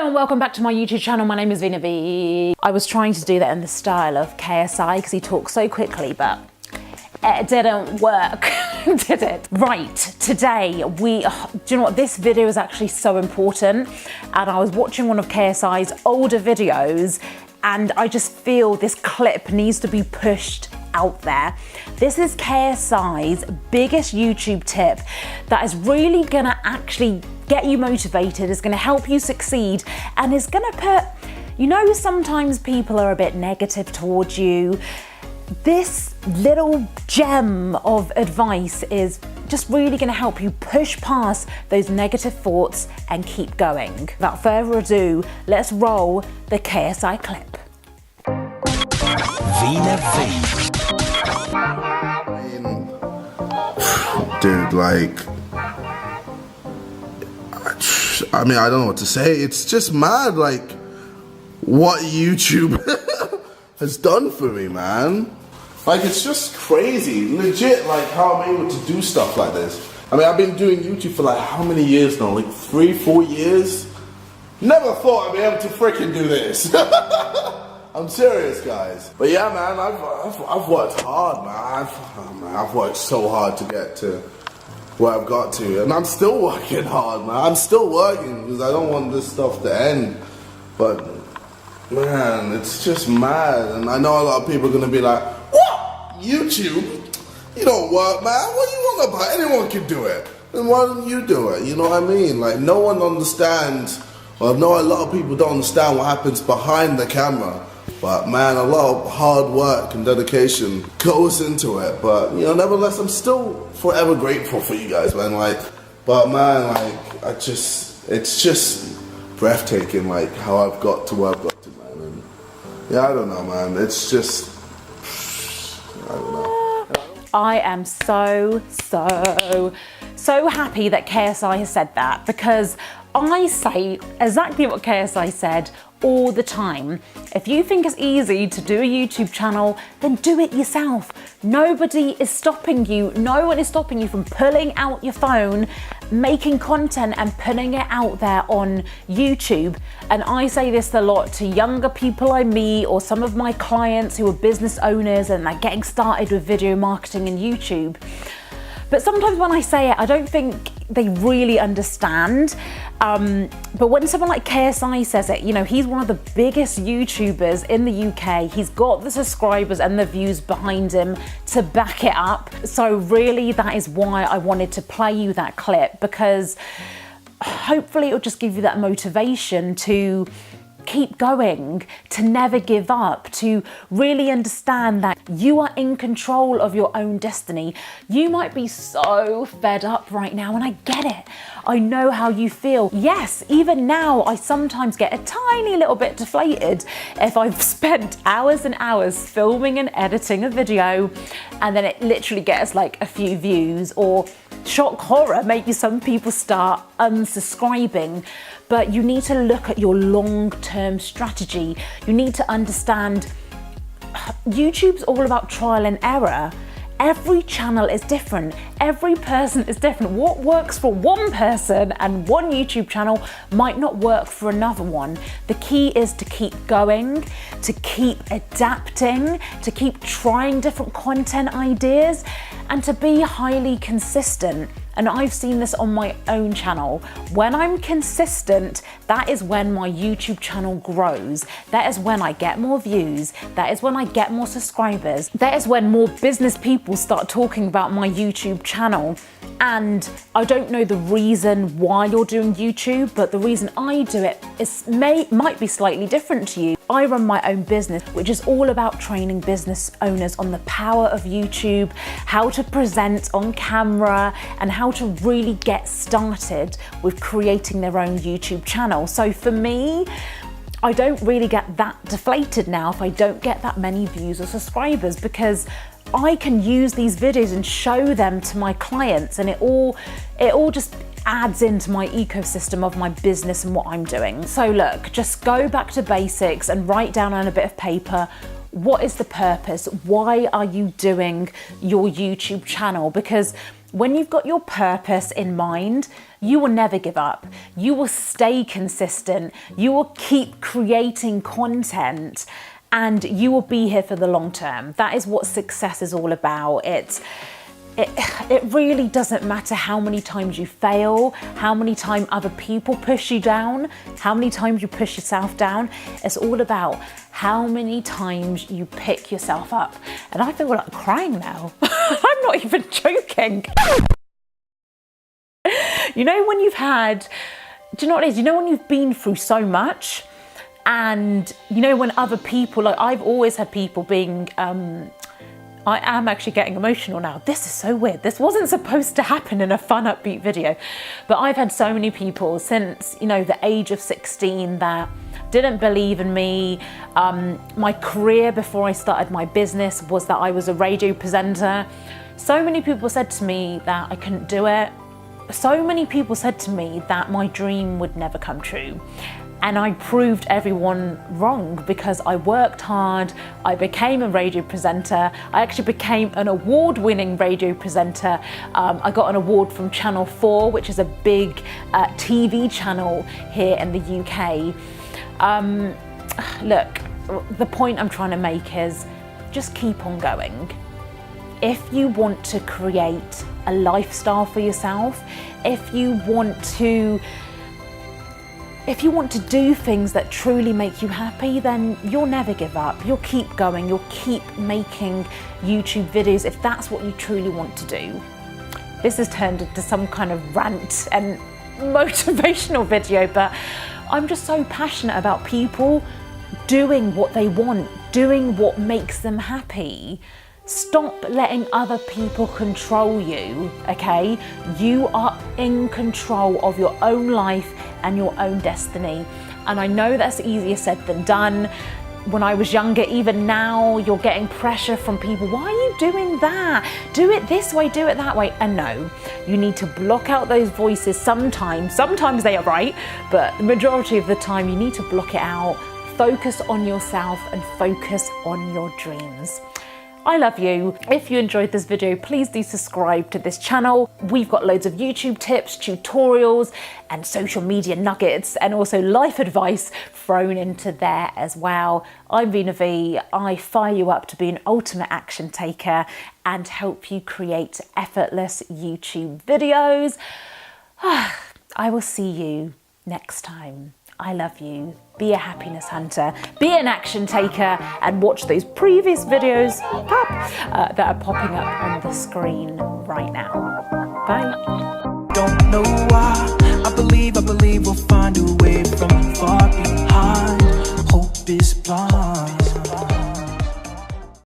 and welcome back to my YouTube channel. My name is Vina V. I was trying to do that in the style of KSI because he talks so quickly, but it didn't work, did it? Right, today do you know what? This video is actually so important, and I was watching one of KSI's older videos and I just feel this clip needs to be pushed out there. This is KSI's biggest YouTube tip that is really gonna actually get you motivated, is gonna help you succeed, and is gonna put, you know, sometimes people are a bit negative towards you. This little gem of advice is just really gonna help you push past those negative thoughts and keep going. Without further ado, let's roll the KSI clip. Vina V. Dude, like, I mean, I don't know what to say. It's just mad, like, what YouTube has done for me, man. Like, it's just crazy, legit, like, how I'm able to do stuff like this. I mean, I've been doing YouTube for like how many years now? Like 3-4 years? Never thought I'd be able to freaking do this. I'm serious, guys. But yeah, man, I've worked hard, man. I've worked so hard to get to where I've got to, and I'm still working hard, man. I'm still working because I don't want this stuff to end. But man, it's just mad, and I know a lot of people are gonna be like, "What? YouTube? You don't work, man. What are you on about? Anyone can do it. Then why don't you do it?" You know what I mean? Like, no one understands. Well, I know a lot of people don't understand what happens behind the camera. But man, a lot of hard work and dedication goes into it. But you know, nevertheless, I'm still forever grateful for you guys, man. Like, but man, like, it's just breathtaking, like how I've got to where I've got to, man. And yeah, I don't know, man. It's just, I don't know. I am so happy that KSI has said that, because I say exactly what KSI said all the time. If you think it's easy to do a YouTube channel, then do it yourself. Nobody is stopping you. No one is stopping you from pulling out your phone, making content and putting it out there on YouTube. And I say this a lot to younger people I meet, or some of my clients who are business owners and they're getting started with video marketing and YouTube. But sometimes when I say it, I don't think they really understand. But when someone like KSI says it, you know, he's one of the biggest YouTubers in the UK. He's got the subscribers and the views behind him to back it up. So really, that is why I wanted to play you that clip, because hopefully it'll just give you that motivation to keep going, to never give up, to really understand that you are in control of your own destiny. You might be so fed up right now, and I get it. I know how you feel. Yes, even now, I sometimes get a tiny little bit deflated if I've spent hours and hours filming and editing a video, and then it literally gets like a few views, or shock horror, maybe some people start unsubscribing. But you need to look at your long-term strategy. You need to understand YouTube's all about trial and error. Every channel is different. Every person is different. What works for one person and one YouTube channel might not work for another one. The key is to keep going, to keep adapting, to keep trying different content ideas, and to be highly consistent. And I've seen this on my own channel. When I'm consistent, that is when my YouTube channel grows. That is when I get more views. That is when I get more subscribers. That is when more business people start talking about my YouTube channel. And I don't know the reason why you're doing YouTube, but the reason I do it might be slightly different to you. I run my own business, which is all about training business owners on the power of YouTube, how to present on camera, and how to really get started with creating their own YouTube channel. So for me, I don't really get that deflated now if I don't get that many views or subscribers, because I can use these videos and show them to my clients, and it all just adds into my ecosystem of my business and what I'm doing. So look, just go back to basics and write down on a bit of paper, what is the purpose? Why are you doing your YouTube channel? Because when you've got your purpose in mind, you will never give up. You will stay consistent. You will keep creating content, and you will be here for the long term. That is what success is all about. It really doesn't matter how many times you fail, how many times other people push you down, how many times you push yourself down. It's all about how many times you pick yourself up. And I feel like crying now. I'm not even joking. You know when you've had, do you know what it is? You know when you've been through so much, and you know when other people, like I've always had people being, I am actually getting emotional now. This is so weird. This wasn't supposed to happen in a fun, upbeat video. But I've had so many people since, you know, the age of 16 that didn't believe in me. My career before I started my business was that I was a radio presenter. So many people said to me that I couldn't do it. So many people said to me that my dream would never come true. And I proved everyone wrong because I worked hard, I became a radio presenter, I actually became an award-winning radio presenter. I got an award from Channel 4, which is a big TV channel here in the UK. Look, the point I'm trying to make is just keep on going. If you want to create a lifestyle for yourself, if you want to do things that truly make you happy, then you'll never give up. You'll keep going. You'll keep making YouTube videos if that's what you truly want to do. This has turned into some kind of rant and motivational video, but I'm just so passionate about people doing what they want, doing what makes them happy. Stop letting other people control you, okay? You are in control of your own life and your own destiny. And I know that's easier said than done. When I was younger, even now, you're getting pressure from people. Why are you doing that? Do it this way, do it that way. And no, you need to block out those voices sometimes. Sometimes they are right, but the majority of the time you need to block it out. Focus on yourself and focus on your dreams. I love you. If you enjoyed this video, please do subscribe to this channel. We've got loads of YouTube tips, tutorials, and social media nuggets, and also life advice thrown into there as well. I'm Vina V. I fire you up to be an ultimate action taker and help you create effortless YouTube videos. I will see you next time. I love you. Be a happiness hunter, be an action taker, and watch those previous videos that are popping up on the screen right now. Bye. Don't know why. I believe we'll find a way from far behind. Hope is blind.